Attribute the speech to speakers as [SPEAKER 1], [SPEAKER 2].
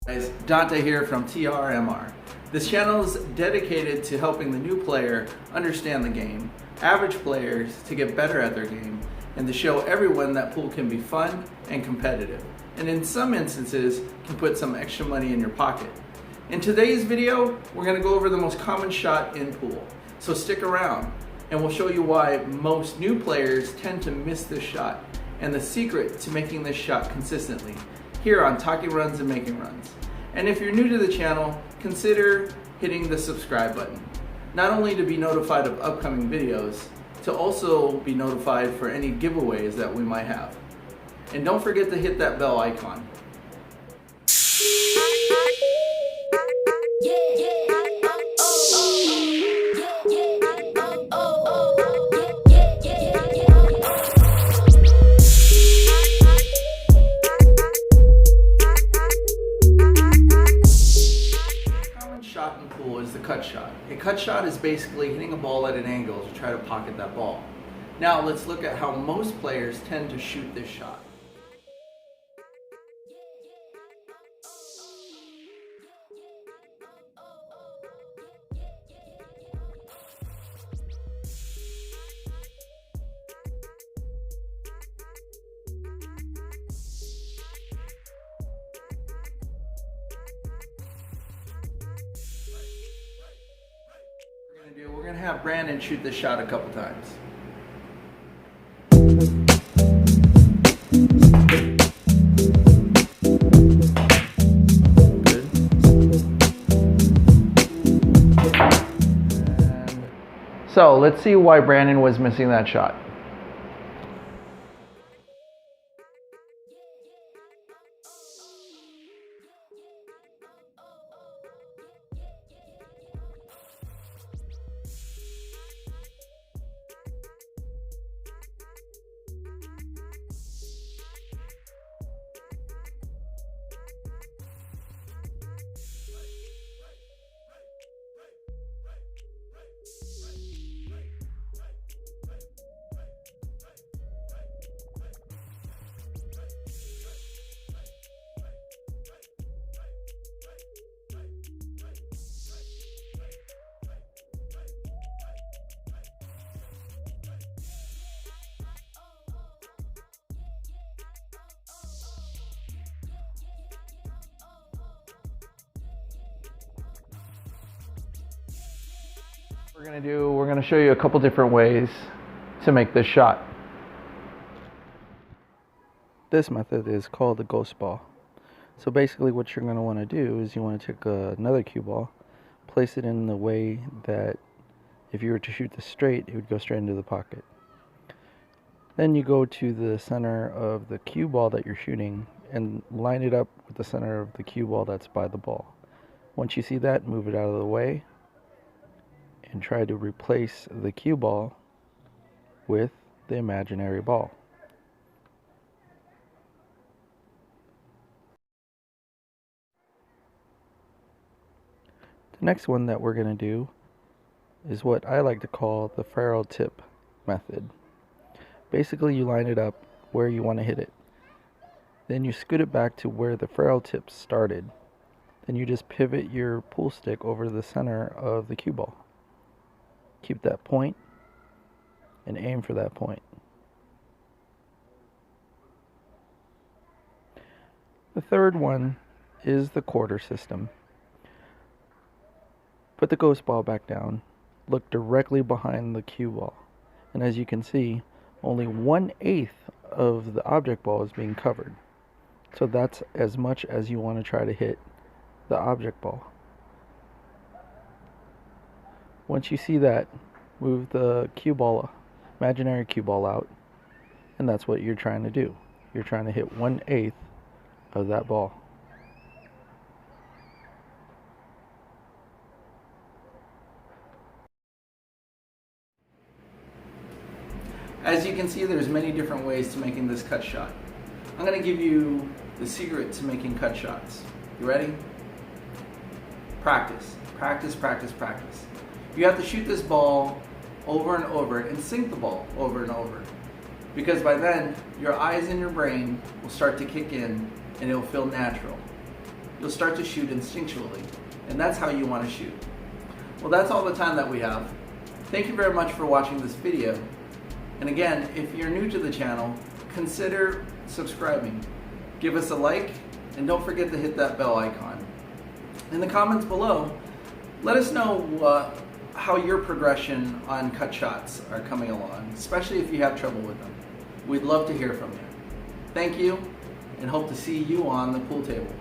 [SPEAKER 1] Guys, Dante here from T.R.M.R. This channel is dedicated to helping the new player understand the game, average players to get better at their game, and to show everyone that pool can be fun and competitive, and in some instances can put some extra money in your pocket. In today's video, we're going to go over the most common shot in pool, so stick around and we'll show you why most new players tend to miss this shot and the secret to making this shot consistently here on Talking Runs and Making Runs. And if you're new to the channel, consider hitting the subscribe button, not only to be notified of upcoming videos, to also be notified for any giveaways that we might have. And don't forget to hit that bell icon. Shot in pool is the cut shot. A cut shot is basically hitting a ball at an angle to try to pocket that ball. Now let's look at how most players tend to shoot this shot. We're going to have Brandon shoot this shot a couple times. Good. So let's see why Brandon was missing that shot. We're going to show you a couple different ways to make this shot. This method is called the ghost ball. So basically what you're going to want to do is you want to take another cue ball, place it in the way that if you were to shoot this straight, it would go straight into the pocket. Then you go to the center of the cue ball that you're shooting and line it up with the center of the cue ball that's by the ball. Once you see that, move it out of the way and try to replace the cue ball with the imaginary ball. The next one that we're going to do is what I like to call the ferrule tip method. Basically, you line it up where you want to hit it. Then you scoot it back to where the ferrule tip started. Then you just pivot your pool stick over the center of the cue ball. Keep that point and aim for that point. The third one is the quarter system. Put the ghost ball back down, look directly behind the cue ball, and as you can see, only 1/8 of the object ball is being covered. So that's as much as you want to try to hit the object ball. Once you see that, move the cue ball, imaginary cue ball out, and that's what you're trying to do. You're trying to hit 1/8 of that ball. As you can see, there's many different ways to making this cut shot. I'm going to give you the secret to making cut shots. You ready? Practice, practice, practice, practice. You have to shoot this ball over and over and sink the ball over and over. Because by then, your eyes and your brain will start to kick in and it will feel natural. you'll start to shoot instinctually, and that's how you want to shoot. Well, that's all the time that we have. Thank you very much for watching this video. And again, if you're new to the channel, consider subscribing. Give us a like, and don't forget to hit that bell icon. In the comments below, let us know how your progression on cut shots are coming along, especially if you have trouble with them. We'd love to hear from you. Thank you, and hope to see you on the pool table.